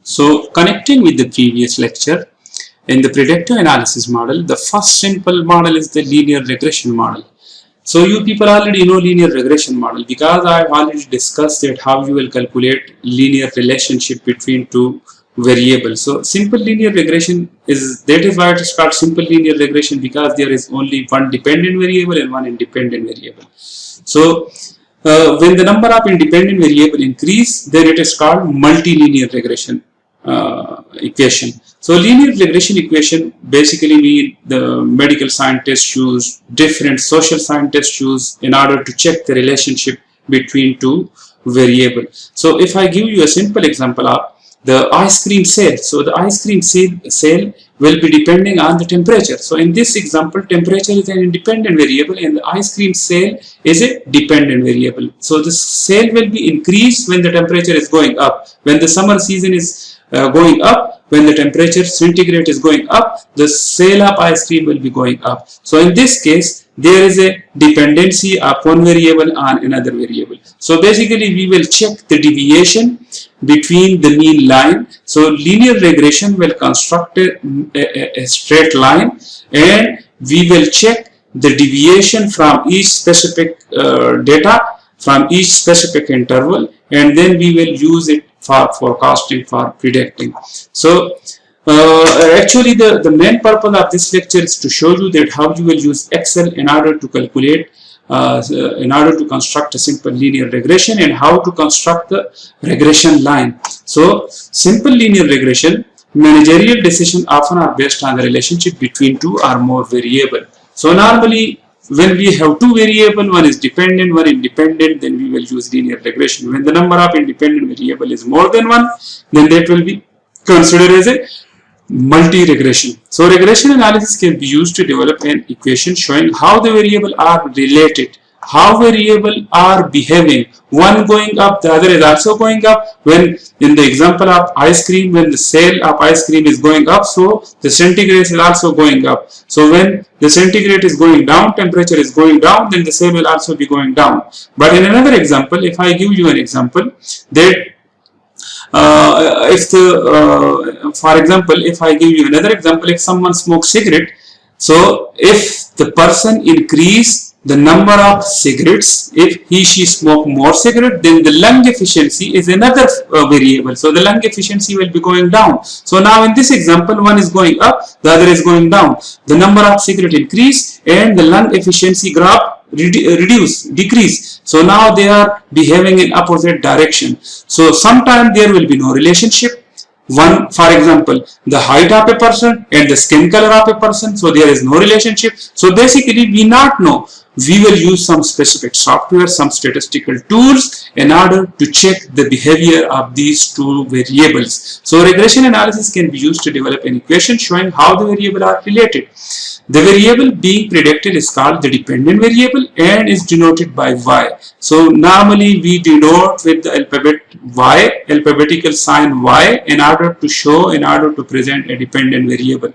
So connecting with the previous lecture, in the predictive analysis model, the first simple model is the linear regression model. So you people already know linear regression model because I have already discussed that how you will calculate linear relationship between two variables. So simple linear regression that is why it is called simple linear regression, because there is only one dependent variable and one independent variable. So when the number of independent variable increase, then it is called multilinear regression equation. So linear regression equation basically mean the medical scientists use, different social scientists use in order to check the relationship between two variables. So if I give you a simple example of the ice cream sale, so the ice cream sale will be depending on the temperature. So in this example, temperature is an independent variable and the ice cream sale is a dependent variable. So the sale will be increased when the temperature is going up. When the summer season is going up, when the temperature centigrade is going up, the sale of ice cream will be going up. So in this case, there is a dependency of one variable on another variable. So basically we will check the deviation between the mean line. So linear regression will construct a straight line, and we will check the deviation from each specific data from each specific interval, and then we will use it for forecasting, for predicting. So actually the main purpose of this lecture is to show you that how you will use Excel in order to calculate, in order to construct a simple linear regression, and how to construct the regression line. So simple linear regression, managerial decisions often are based on the relationship between two or more variables. So normally when we have two variables, one is dependent, one independent, then we will use linear regression. When the number of independent variable is more than one, then that will be considered as a multi-regression. So regression analysis can be used to develop an equation showing how the variables are related, how variables are behaving, one going up, the other is also going up. When in the example of ice cream, when the sale of ice cream is going up, so the centigrade is also going up. So when the centigrade is going down, temperature is going down, then the sale will also be going down. But in another example, if I give you an example that for example, if I give you another example, if someone smokes cigarette, so if the person increase the number of cigarettes, if she smoke more cigarette, then the lung efficiency is another variable. So the lung efficiency will be going down. So now in this example, one is going up, the other is going down. The number of cigarette increase and the lung efficiency graph decrease. So now they are behaving in opposite direction. So sometimes there will be no relationship. One, for example, the height of a person and the skin color of a person, so there is no relationship. So basically we not know. We will use some specific software, some statistical tools in order to check the behavior of these two variables. So regression analysis can be used to develop an equation showing how the variables are related. The variable being predicted is called the dependent variable and is denoted by y. So normally we denote with the alphabet y, alphabetical sign y, in order to present a dependent variable.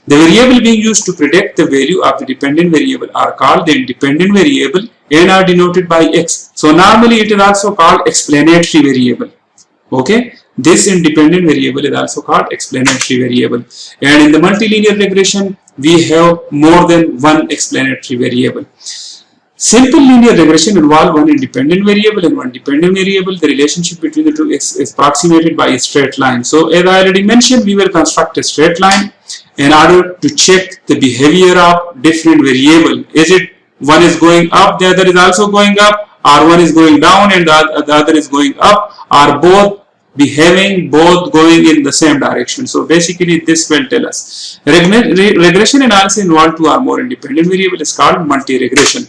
The variable being used to predict the value of the dependent variable are called the independent variable and are denoted by x. So normally it is also called explanatory variable. Okay, this independent variable is also called explanatory variable. And in the multilinear regression, we have more than one explanatory variable. Simple linear regression involves one independent variable and one dependent variable. The relationship between the two is approximated by a straight line. So as I already mentioned, we will construct a straight line in order to check the behavior of different variable. Is it one is going up, the other is also going up, or one is going down and the other is going up, or both behaving, both going in the same direction. So basically this will tell us. Regression analysis involves two or more independent variable is called multi-regression.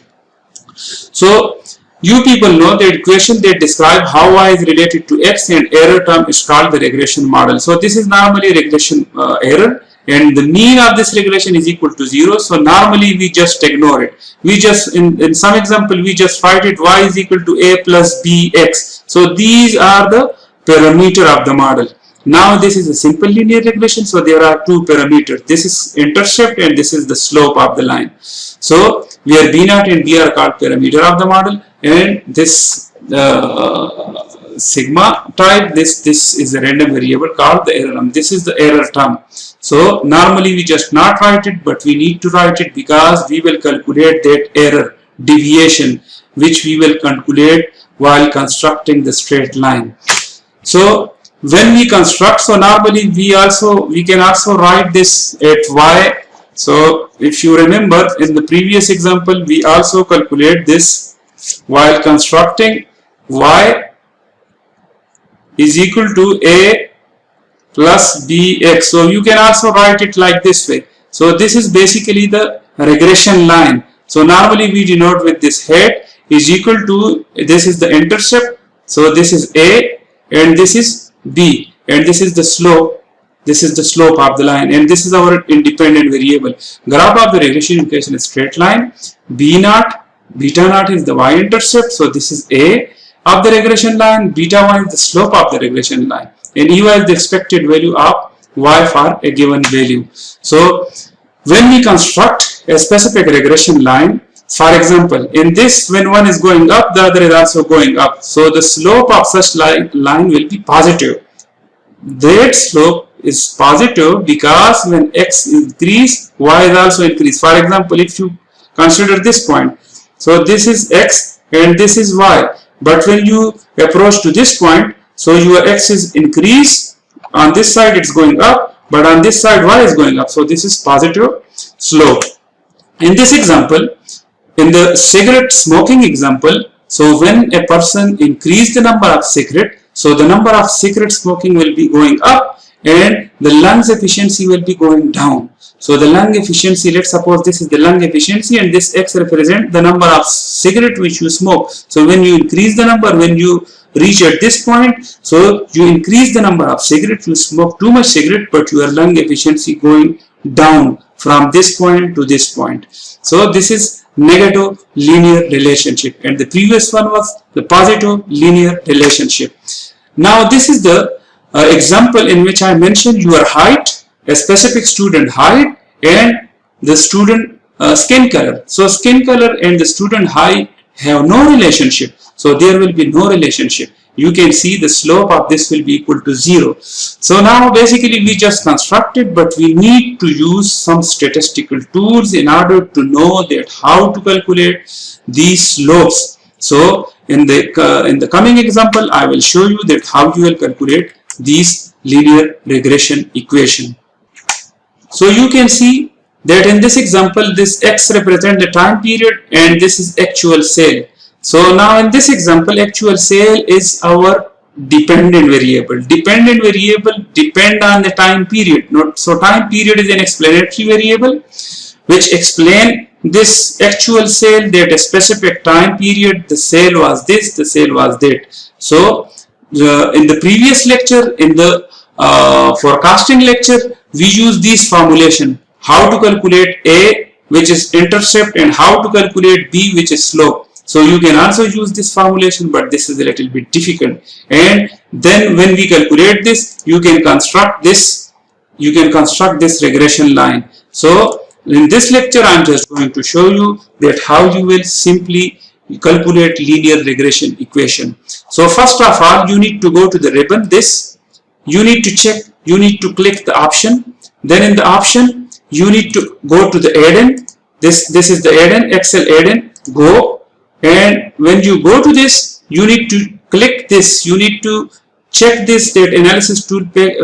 So you people know the equation that describe how y is related to x, and error term is called the regression model. So this is normally regression error, and the mean of this regression is equal to 0. So normally we just ignore it. We just in some example we just write it y is equal to a plus bx. So these are the parameter of the model. Now this is a simple linear regression, so there are two parameters. This is intercept and this is the slope of the line. So where b naught and b are called parameter of the model, and this sigma type, this is a random variable called the error term. This is the error term. So normally we just not write it, but we need to write it because we will calculate that error deviation, which we will calculate while constructing the straight line. So when we construct, so normally we can also write this at y. So if you remember in the previous example, we also calculate this while constructing y is equal to a plus bx. So you can also write it like this way. So this is basically the regression line. So normally we denote with this head is equal to, this is the intercept. So this is a and this is b, and this is the slope. This is the slope of the line, and this is our independent variable. Graph of the regression equation is straight line. B naught, beta naught is the y-intercept. So this is a of the regression line. Beta y is the slope of the regression line, and ey is the expected value of y for a given value. So when we construct a specific regression line, for example, in this, when one is going up, the other is also going up. So the slope of such line will be positive. That slope is positive because when x increase, y is also increase. For example, if you consider this point, so this is x and this is y. But when you approach to this point, so your x is increase. On this side it's going up, but on this side y is going up. So this is positive slope. In this example, in the cigarette smoking example, so when a person increase the number of cigarette, so the number of cigarette smoking will be going up and the lungs efficiency will be going down. So the lung efficiency, let's suppose this is the lung efficiency and this x represent the number of cigarette which you smoke. So when you increase the number, when you reach at this point, so you increase the number of cigarette, you smoke too much cigarette, but your lung efficiency going down from this point to this point. So this is negative linear relationship, and the previous one was the positive linear relationship. Now this is the example in which I mentioned your height, a specific student height, and the student skin color. So skin color and the student height have no relationship. So there will be no relationship. You can see the slope of this will be equal to 0. So now basically we just constructed, but we need to use some statistical tools in order to know that how to calculate these slopes. So in the coming example, I will show you that how you will calculate these linear regression equation. So you can see that in this example, this x represents the time period and this is actual sale. So now in this example, actual sale is our dependent variable. Dependent variable depend on the time period. So time period is an explanatory variable which explain this actual sale, that a specific time period the sale was this, the sale was that. So in the previous lecture, in the forecasting lecture, we use these formulation, how to calculate A, which is intercept, and how to calculate B, which is slope. So you can also use this formulation, but this is a little bit difficult. And then when we calculate this, you can construct this regression line. So in this lecture, I'm just going to show you that how you will simply calculate linear regression equation. So first of all, you need to go to the ribbon, this, you need to check, you need to click the option. Then in the option, you need to go to the add-in. This is the add-in, Excel add-in, go. And when you go to this, you need to click this, you need to check this, that analysis tool pack,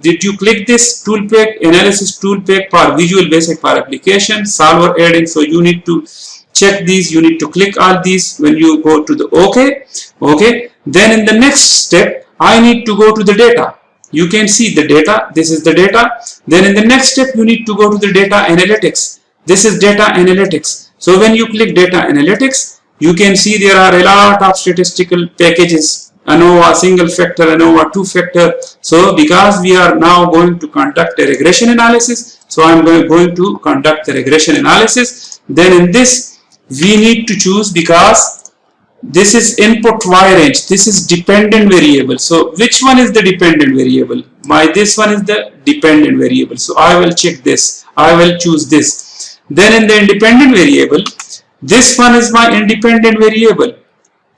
did you click this tool pack, analysis tool pack for Visual Basic for application, solver add-in. So you need to check these, you need to click all these when you go to the OK. Then in the next step, I need to go to the data. You can see the data, this is the data. Then in the next step, you need to go to the data analytics. This is data analytics. So when you click data analytics, you can see there are a lot of statistical packages, ANOVA single factor, ANOVA two factor. So because we are now going to conduct a regression analysis, so I'm going to conduct the regression analysis. Then in this, we need to choose, because this is input y range, this is dependent variable. So which one is the dependent variable? This one is the dependent variable. So I will check this, I will choose this. Then in the independent variable, this one is my independent variable.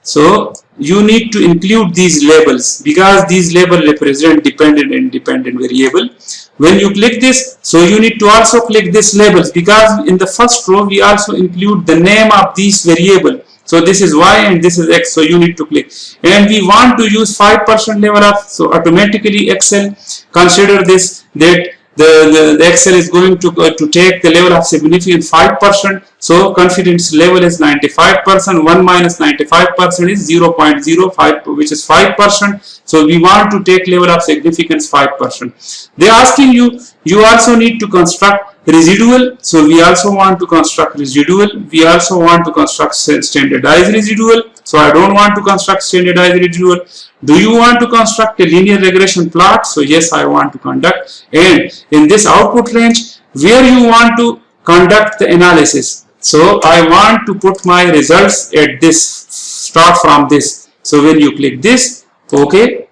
So you need to include these labels because these labels represent dependent and independent variable. When you click this, so you need to also click this labels because in the first row we also include the name of these variable. So this is y and this is x, so you need to click. And we want to use 5% level up, so automatically Excel consider this that the Excel is going to take the level of significance 5%. So confidence level is 95%. 1 minus 95% is 0.05, which is 5%. So we want to take level of significance 5%. They are asking you, you also need to construct residual. So we also want to construct residual. We also want to construct standardized residual. So I don't want to construct standardized residual. Do you want to construct a linear regression plot? So yes, I want to conduct. And in this output range, where you want to conduct the analysis. So I want to put my results at this, start from this. So when you click this, okay.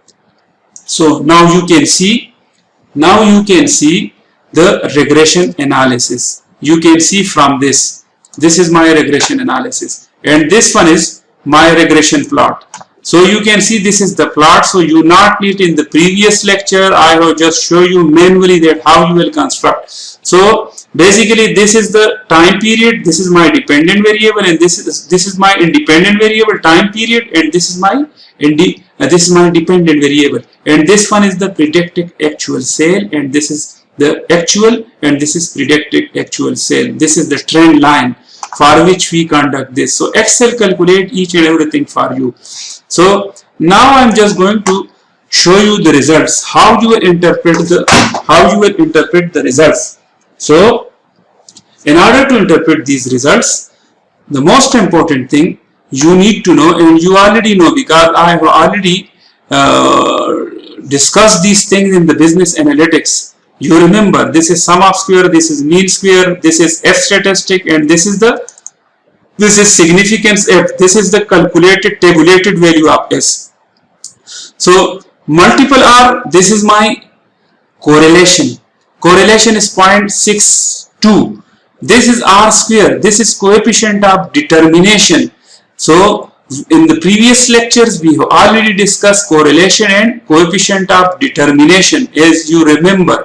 So now you can see the regression analysis. You can see from this. This is my regression analysis. And this one is my regression plot. So you can see this is the plot. So you not need in the previous lecture. I will just show you manually that how you will construct. So basically this is the time period. This is my dependent variable and this is my independent variable time period, and this is my dependent variable. And this one is the predicted actual sale, and this is the actual, and this is predicted actual sale. This is the trend line for which we conduct this. So Excel calculate each and everything for you. So now I'm just going to show you the results, how you will interpret the results. So in order to interpret these results, the most important thing you need to know, and you already know because I have already discussed these things in the business analytics. You remember, this is sum of square, this is mean square, this is F statistic, and this is significance F. This is the calculated tabulated value of S. So multiple R, this is my correlation. Correlation is 0.62. This is R square. This is coefficient of determination. So in the previous lectures we have already discussed correlation and coefficient of determination, as you remember.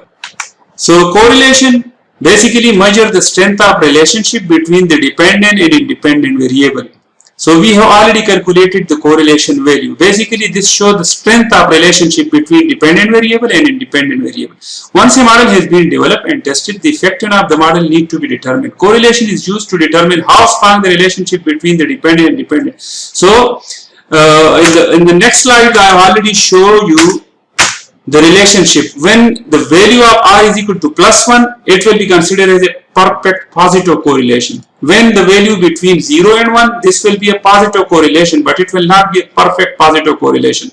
So correlation basically measure the strength of relationship between the dependent and independent variable. So we have already calculated the correlation value. Basically this shows the strength of relationship between dependent variable and independent variable. Once a model has been developed and tested, the effectiveness of the model need to be determined. Correlation is used to determine how strong the relationship between the dependent and dependent. So in the next slide I have already shown you the relationship. When the value of R is equal to +1, it will be considered as a perfect positive correlation. When the value between 0 and 1, this will be a positive correlation, but it will not be a perfect positive correlation.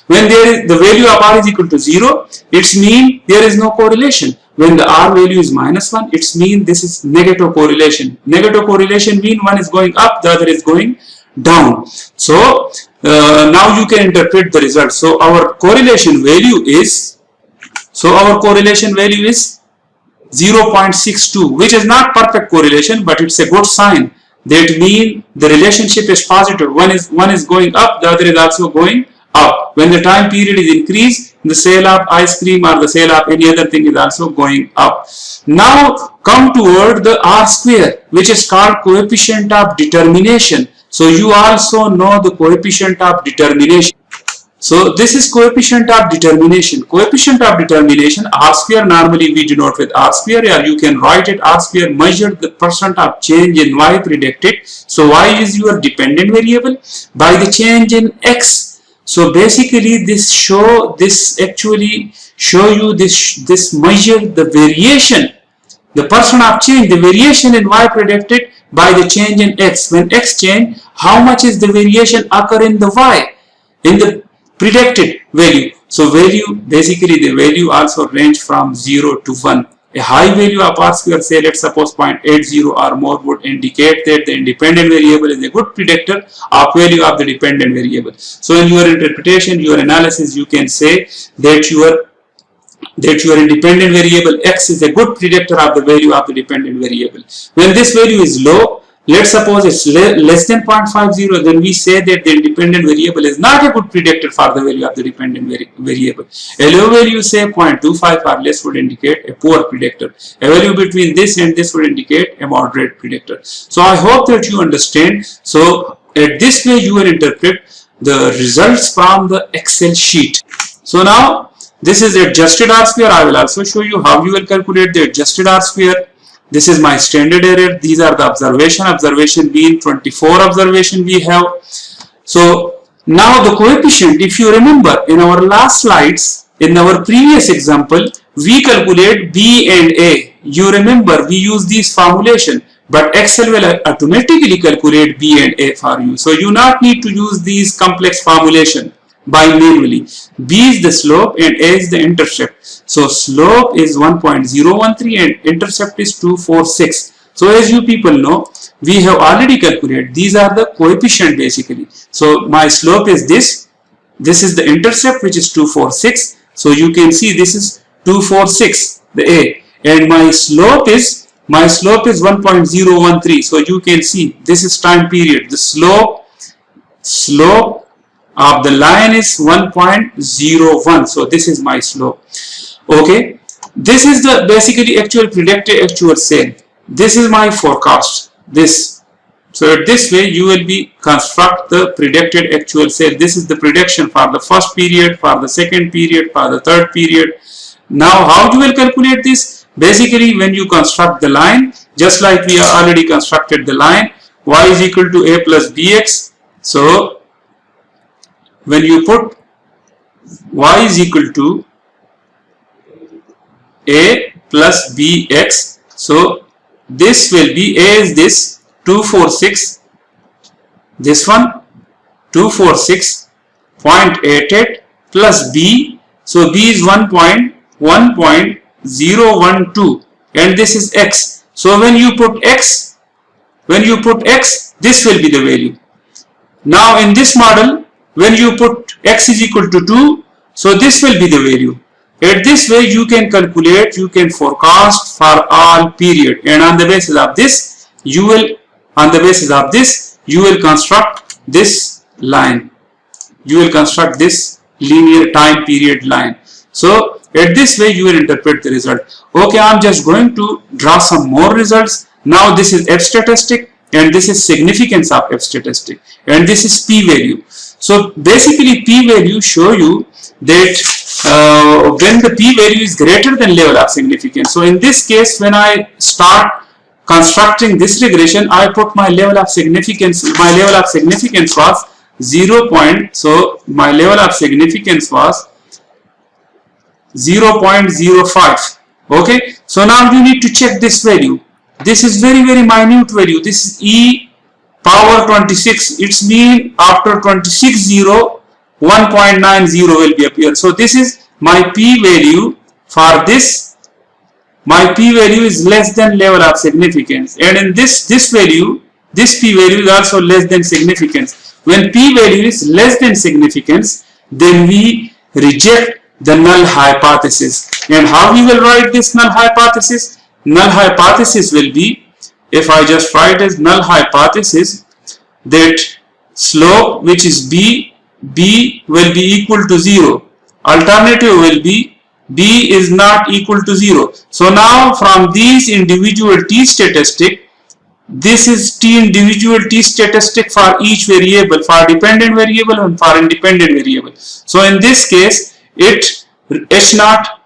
When the value of R is equal to 0, it means there is no correlation. When the R value is -1, it means this is negative correlation. Negative correlation means one is going up, the other is going down. So now you can interpret the result. So our correlation value is 0.62, which is not perfect correlation, but it's a good sign. That means the relationship is positive. One is going up, the other is also going up. When the time period is increased, the sale of ice cream or the sale of any other thing is also going up. Now come toward the R square, which is called coefficient of determination. So you also know the coefficient of determination. So this is coefficient of determination. Coefficient of determination, R square, normally we denote with R square, or you can write it R square measure the percent of change in Y predicted. So Y is your dependent variable by the change in X. So basically this actually show you this measure the variation, the percent of change, the variation in Y predicted by the change in X. When X change, how much is the variation occur in the Y, in the predicted value. So basically the value also range from 0 to 1. A high value of R square, say let's suppose 0.80 or more, would indicate that the independent variable is a good predictor of value of the dependent variable. So in your interpretation, your analysis, you can say that your independent variable X is a good predictor of the value of the dependent variable. When this value is low, let's suppose it's less than 0.50, then we say that the independent variable is not a good predictor for the value of the dependent variable. A low value, say 0.25 or less, would indicate a poor predictor. A value between this and this would indicate a moderate predictor. So I hope that you understand. So at this way you will interpret the results from the Excel sheet. So now this is adjusted R square. I will also show you how you will calculate the adjusted R square. This is my standard error. These are the observation being 24 observation we have. So now the coefficient, if you remember in our last slides, in our previous example, we calculate B and A. You remember we use this formulation, but Excel will automatically calculate B and A for you. So you not need to use these complex formulation by manually. B is the slope and A is the intercept. So slope is 1.013 and intercept is 246. So as you people know, we have already calculated. These are the coefficient basically. So my slope is this. This is the intercept, which is 246. So you can see this is 246, the A, and my slope is 1.013. So you can see this is time period. The slope of the line is 1.01. So this is my slope. Okay, this is the basically actual predicted actual sale. This is my forecast. This. So this way you will be construct the predicted actual sale. This is the prediction for the first period, for the second period, for the third period. Now how you will calculate this? Basically when you construct the line, just like we have already constructed the line, y is equal to a plus bx. So when you put y is equal to a plus bx, so this will be, a is this 246, this one 246.88 plus b, so b is 1.012 and this is x. So when you put x, this will be the value. Now in this model, when you put x is equal to 2, so this will be the value. At this way you can calculate, you can forecast for all period, and on the basis of this you will construct this line. You will construct this linear time period line. So at this way you will interpret the result. Okay, I'm just going to draw some more results. Now this is F statistic and this is significance of F statistic and this is p value. So basically p value show you that when the p value is greater than level of significance. So in this case, when I start constructing this regression, I put my level of significance. My level of significance was 0. So my level of significance was 0.05. Okay. So now you need to check this value. This is very minute value. This is e power 26. It's mean after 26 0. 1.90 will be appear. So this is my p value for this. My p value is less than level of significance, and in this value, this p value is also less than significance. When p value is less than significance, then we reject the null hypothesis. And how we will write this null hypothesis? Null hypothesis will be, if I just write as null hypothesis, that slope, which is b will be equal to 0. Alternative will be b is not equal to 0. So now from these individual t statistic, this is t individual t statistic for each variable, for dependent variable and for independent variable. So in this case, H naught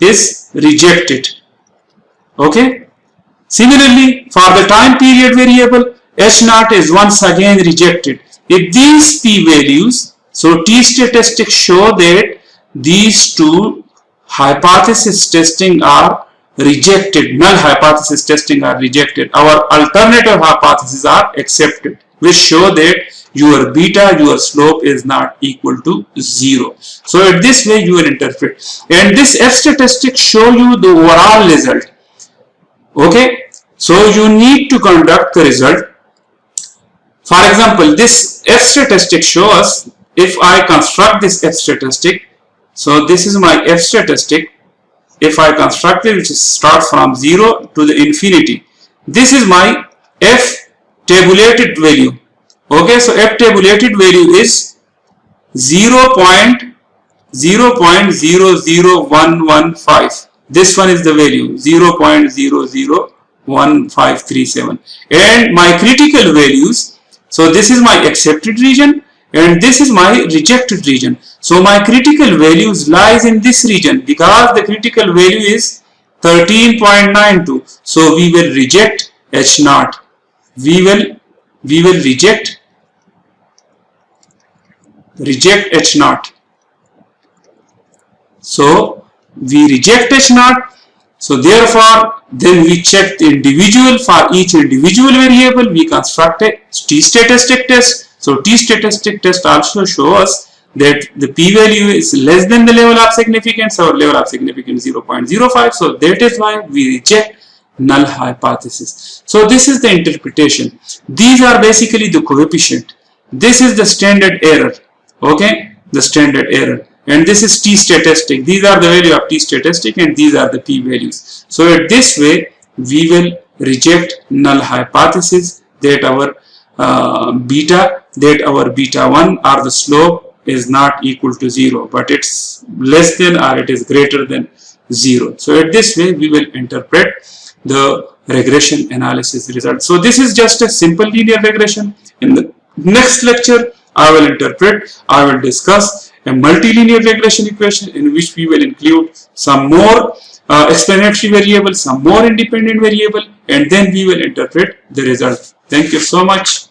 is rejected. Okay. Similarly, for the time period variable, H naught is once again rejected. If these p values, so t statistics show that these two hypothesis testing are rejected, null hypothesis testing are rejected, our alternative hypotheses are accepted, which show that your beta, your slope is not equal to 0. So at this way you will interpret, and this F statistics show you the overall result. Okay, so you need to conduct the result. For example, this F statistic shows, if I construct this F statistic, so this is my F statistic. If I construct it, which starts from 0 to the infinity, this is my f tabulated value. Okay, so f tabulated value is 0.00115. This one is the value 0.001537, and my critical values. So this is my accepted region and this is my rejected region. So my critical values lies in this region because the critical value is 13.92. So we will reject H naught. We will reject H naught. So we reject H naught. So therefore, then we check the individual. For each individual variable, we construct a t-statistic test. So t-statistic test also shows us that the p-value is less than the level of significance, or level of significance 0.05. So that is why we reject null hypothesis. So this is the interpretation. These are basically the coefficient. This is the standard error. Okay, the standard error. And this is t-statistic. These are the value of t-statistic and these are the p-values. So at this way, we will reject null hypothesis that our beta 1 or the slope is not equal to 0, but it's less than or it is greater than 0. So at this way, we will interpret the regression analysis result. So this is just a simple linear regression. In the next lecture, I will discuss a multilinear regression equation in which we will include some more explanatory variable, some more independent variable, and then we will interpret the result. Thank you so much.